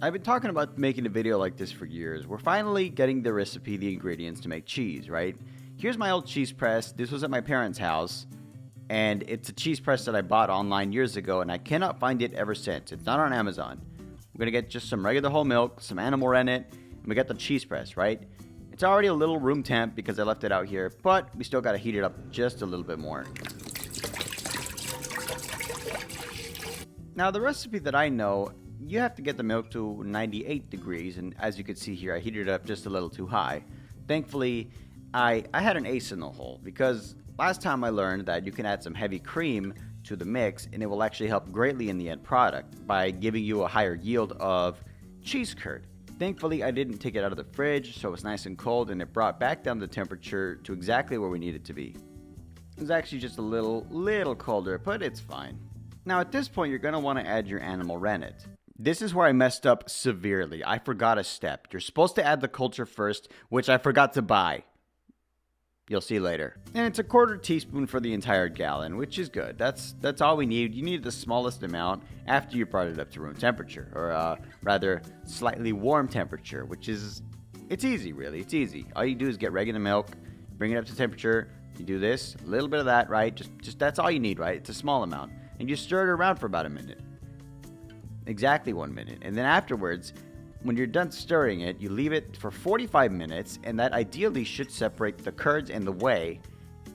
I've been talking about making a video like this for years. We're finally getting the recipe, the ingredients to make cheese, right? Here's my old cheese press. This was at my parents' house, and it's a cheese press that I bought online years ago, and I cannot find it ever since. It's not on Amazon. We're gonna get just some regular whole milk, some animal rennet, and we got the cheese press, right? It's already a little room temp because I left it out here, but we still gotta heat it up just a little bit more. Now, the recipe that I know, you have to get the milk to 98 degrees, and as you can see here, I heated it up just a little too high. Thankfully, I had an ace in the hole, because last time I learned that you can add some heavy cream to the mix, and it will actually help greatly in the end product by giving you a higher yield of cheese curd. Thankfully, I didn't take it out of the fridge, so it was nice and cold, and it brought back down the temperature to exactly where we need it to be. It was actually just a little colder, but it's fine. Now, at this point, you're going to want to add your animal rennet. This is where I messed up severely. I forgot a step. You're supposed to add the culture first, which I forgot to buy. You'll see later. And it's a 1/4 teaspoon for the entire gallon, which is good. That's all we need. You need the smallest amount after you brought it up to room temperature, or rather, slightly warm temperature, which is, it's easy, really. It's easy. All you do is get regular milk, bring it up to temperature. You do this, a little bit of that, right? Just that's all you need, right? It's a small amount. And you stir it around for about a minute. Exactly 1 minute. And then afterwards, when you're done stirring it, you leave it for 45 minutes, and that ideally should separate the curds and the whey,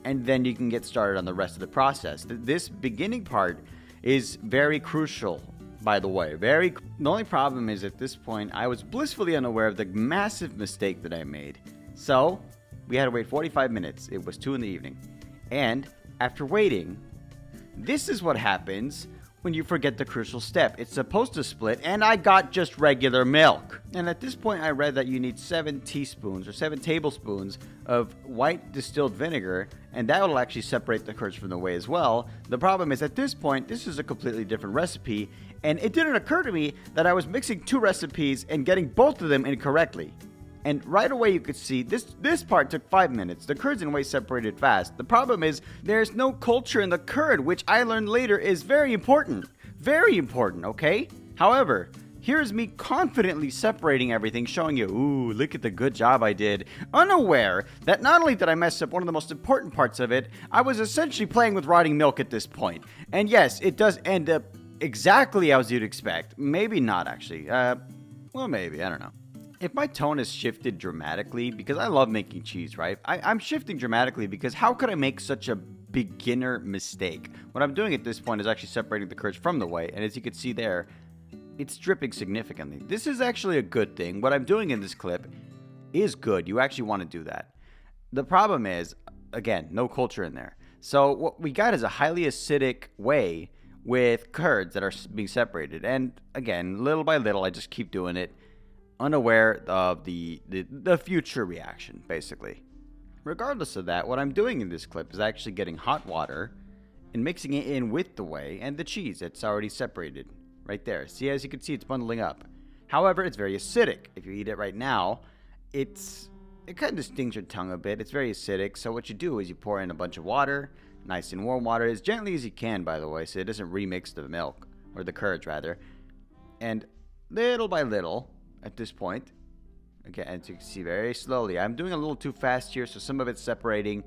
and then you can get started on the rest of the process. This beginning part is very crucial, by the way. The only problem is at this point, I was blissfully unaware of the massive mistake that I made. So, we had to wait 45 minutes. It was 2 in the evening. And after waiting, this is what happens when you forget the crucial step. It's supposed to split, and I got just regular milk. And at this point, I read that you need 7 teaspoons or 7 tablespoons of white distilled vinegar, and that will actually separate the curds from the whey as well. The problem is, at this point, this is a completely different recipe, and it didn't occur to me that I was mixing 2 recipes and getting both of them incorrectly. And right away you could see this part took 5 minutes. The curds and whey separated fast. The problem is there's no culture in the curd, which I learned later is very important. Very important, okay? However, here's me confidently separating everything, showing you, ooh, look at the good job I did. Unaware that not only did I mess up one of the most important parts of it, I was essentially playing with rotting milk at this point. And yes, it does end up exactly as you'd expect. Maybe not, actually. Well, maybe, I don't know. If my tone has shifted dramatically, because I love making cheese, right? I'm shifting dramatically because how could I make such a beginner mistake? What I'm doing at this point is actually separating the curds from the whey, and as you can see there, it's dripping significantly. This is actually a good thing. What I'm doing in this clip is good. You actually want to do that. The problem is, again, no culture in there. So what we got is a highly acidic whey with curds that are being separated. And again, little by little, I just keep doing it, unaware of the future reaction, basically. Regardless of that, what I'm doing in this clip is actually getting hot water and mixing it in with the whey and the cheese that's already separated right there. See, as you can see, it's bundling up. However, it's very acidic. If you eat it right now, it kind of stings your tongue a bit. It's very acidic. So what you do is you pour in a bunch of water, nice and warm water, as gently as you can, by the way, so it doesn't remix the milk, or the curds rather. And little by little, at this point, again, as you can see, very slowly. I'm doing a little too fast here, so some of it's separating.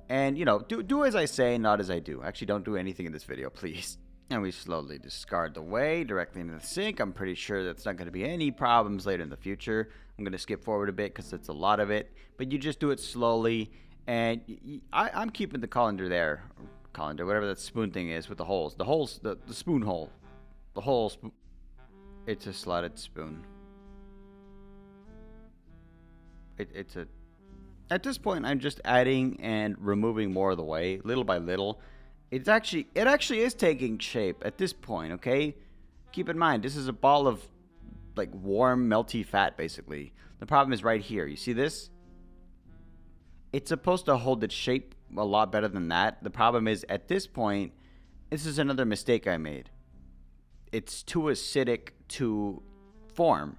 And, you know, do as I say, not as I do. Actually, don't do anything in this video, please. And we slowly discard the whey directly into the sink. I'm pretty sure that's not going to be any problems later in the future. I'm going to skip forward a bit because it's a lot of it. But you just do it slowly. And I'm keeping the colander there. Colander, whatever that spoon thing is with the holes. The spoon hole. The whole spoon. It's a slotted spoon. At this point, I'm just adding and removing more of the whey, little by little. It actually is taking shape at this point, okay? Keep in mind, this is a ball of, like, warm, melty fat, basically. The problem is right here. You see this? It's supposed to hold its shape a lot better than that. The problem is, at this point, this is another mistake I made. It's too acidic to form.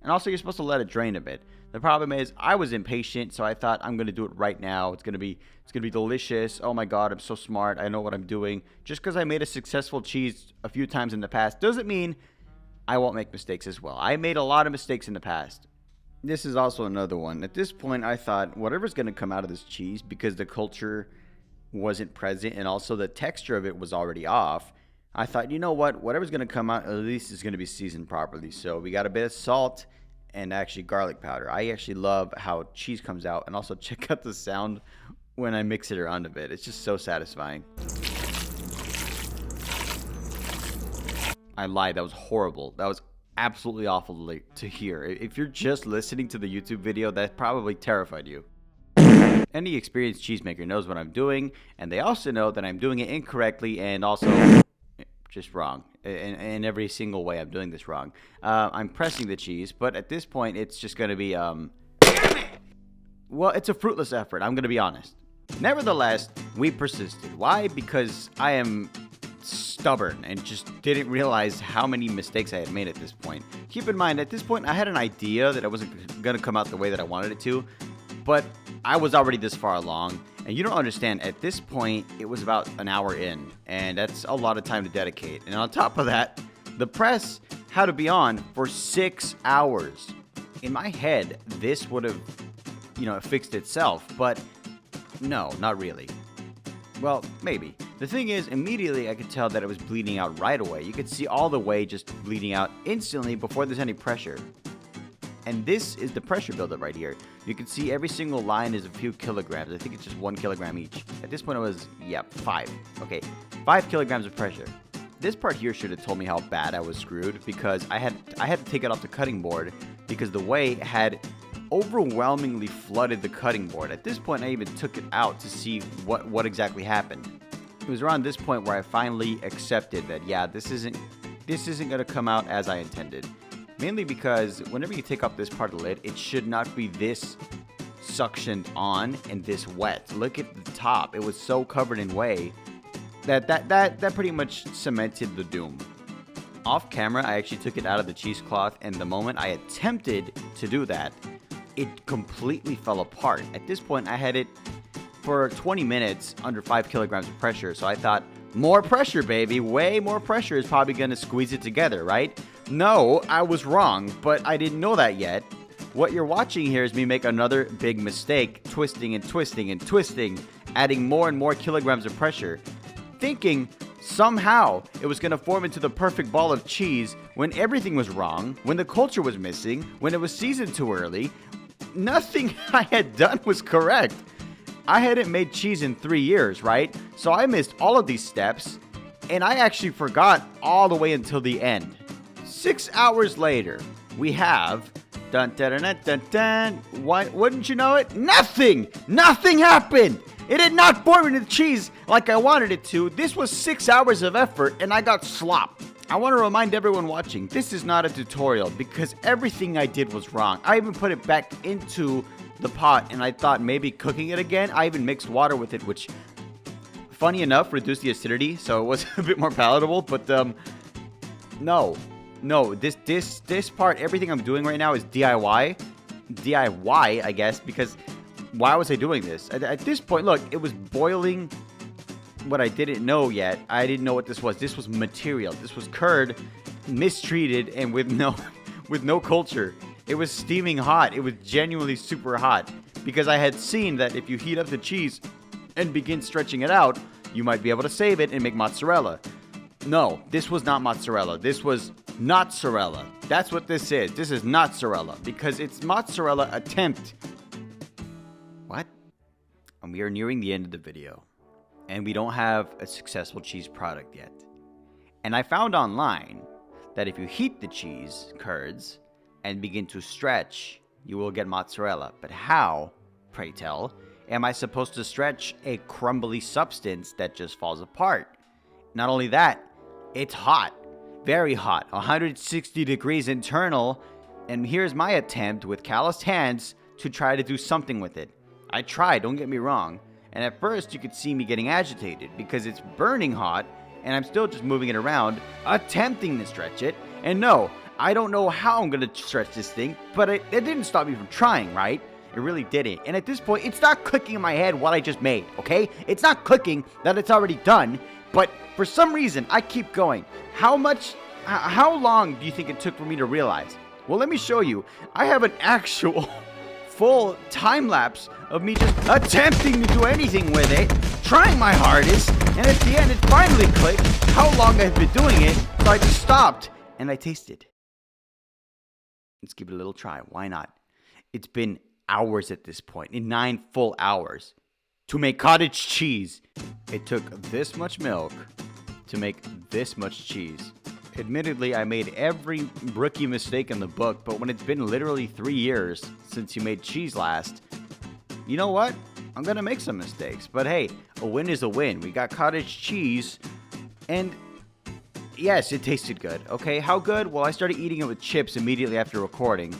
And also, you're supposed to let it drain a bit. The problem is, I was impatient, so I thought I'm going to do it right now. It's going to be delicious. Oh my god, I'm so smart. I know what I'm doing. Just because I made a successful cheese a few times in the past doesn't mean I won't make mistakes as well. I made a lot of mistakes in the past. This is also another one. At this point, I thought whatever's going to come out of this cheese, because the culture wasn't present and also the texture of it was already off, I thought, you know what? Whatever's going to come out, at least is going to be seasoned properly. So we got a bit of salt and actually garlic powder. I actually love how cheese comes out, and also check out the sound when I mix it around a bit. It's just so satisfying. I lied. That was horrible. That was absolutely awful to hear. If you're just listening to the YouTube video, that probably terrified you. Any experienced cheesemaker knows what I'm doing, and they also know that I'm doing it incorrectly and also just wrong. In every single way, I'm doing this wrong. I'm pressing the cheese, but at this point, it's just going to be, well, it's a fruitless effort. I'm going to be honest. Nevertheless, we persisted. Why? Because I am stubborn and just didn't realize how many mistakes I had made at this point. Keep in mind, at this point, I had an idea that it wasn't going to come out the way that I wanted it to, but I was already this far along, and you don't understand, at this point, it was about an hour in, and that's a lot of time to dedicate. And on top of that, the press had to be on for 6 hours. In my head, this would have, fixed itself, but no, not really. Well, maybe. The thing is, immediately I could tell that it was bleeding out right away. You could see all the way just bleeding out instantly before there's any pressure. And this is the pressure buildup right here. You can see every single line is a few kilograms. I think it's just 1 kilogram each. At this point it was, 5. Okay, 5 kilograms of pressure. This part here should have told me how bad I was screwed, because I had to take it off the cutting board because the whey had overwhelmingly flooded the cutting board. At this point I even took it out to see what exactly happened. It was around this point where I finally accepted that, this isn't going to come out as I intended. Mainly because whenever you take off this part of the lid, it should not be this suctioned on and this wet. Look at the top. It was so covered in whey that pretty much cemented the doom. Off camera, I actually took it out of the cheesecloth, and the moment I attempted to do that, it completely fell apart. At this point, I had it for 20 minutes under 5 kilograms of pressure, so I thought, more pressure, baby. Way more pressure is probably going to squeeze it together, right? No, I was wrong, but I didn't know that yet. What you're watching here is me make another big mistake, twisting and twisting and twisting, adding more and more kilograms of pressure, thinking somehow it was going to form into the perfect ball of cheese when everything was wrong, when the culture was missing, when it was seasoned too early. Nothing I had done was correct. I hadn't made cheese in 3 years, right? So I missed all of these steps, and I actually forgot all the way until the end. 6 hours later, we have dun dun dun dun dun. Why wouldn't you know it? Nothing happened. It did not form into cheese like I wanted it to. This was 6 hours of effort, and I got slop. I want to remind everyone watching, this is not a tutorial, because everything I did was wrong. I even put it back into the pot, and I thought maybe cooking it again. I even mixed water with it, which, funny enough, reduced the acidity, so it was a bit more palatable. But no, this part, everything I'm doing right now is DIY, I guess, because why was I doing this? At this point, look, it was boiling. What I didn't know yet, I didn't know what this was. This was material. This was curd, mistreated, and with no culture. It was steaming hot. It was genuinely super hot, because I had seen that if you heat up the cheese and begin stretching it out, you might be able to save it and make mozzarella. No, this was not mozzarella. This was not-zarella. That's what this is. This is not-zarella, because it's mozzarella attempt. What? And we are nearing the end of the video, and we don't have a successful cheese product yet. And I found online that if you heat the cheese curds and begin to stretch, you will get mozzarella. But how, pray tell, am I supposed to stretch a crumbly substance that just falls apart? Not only that, it's hot, very hot, 160 degrees internal, and here's my attempt with calloused hands to try to do something with it. I tried, don't get me wrong, and at first you could see me getting agitated because it's burning hot, and I'm still just moving it around, attempting to stretch it, and no, I don't know how I'm going to stretch this thing, but it didn't stop me from trying, right? It really didn't. And at this point, it's not clicking in my head what I just made, okay? It's not clicking that it's already done, but for some reason, I keep going. How much How long do you think it took for me to realize? Well, let me show you. I have an actual full time lapse of me just attempting to do anything with it, trying my hardest, and at the end it finally clicked how long I've been doing it, so I just stopped and I tasted. Let's give it a little try. Why not? It's been hours at this point, in 9 full hours, to make cottage cheese. It took this much milk to make this much cheese. Admittedly, I made every rookie mistake in the book, but when it's been literally 3 years since you made cheese last, you know what? I'm gonna make some mistakes. But hey, a win is a win. We got cottage cheese, and yes, it tasted good. Okay, how good? Well, I started eating it with chips immediately after recording.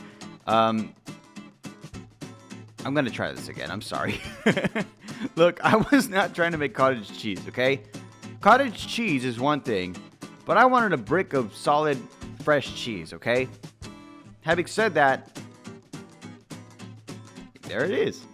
I'm gonna try this again. I'm sorry. Look, I was not trying to make cottage cheese, okay? Cottage cheese is one thing, but I wanted a brick of solid, fresh cheese, okay? Having said that, there it is.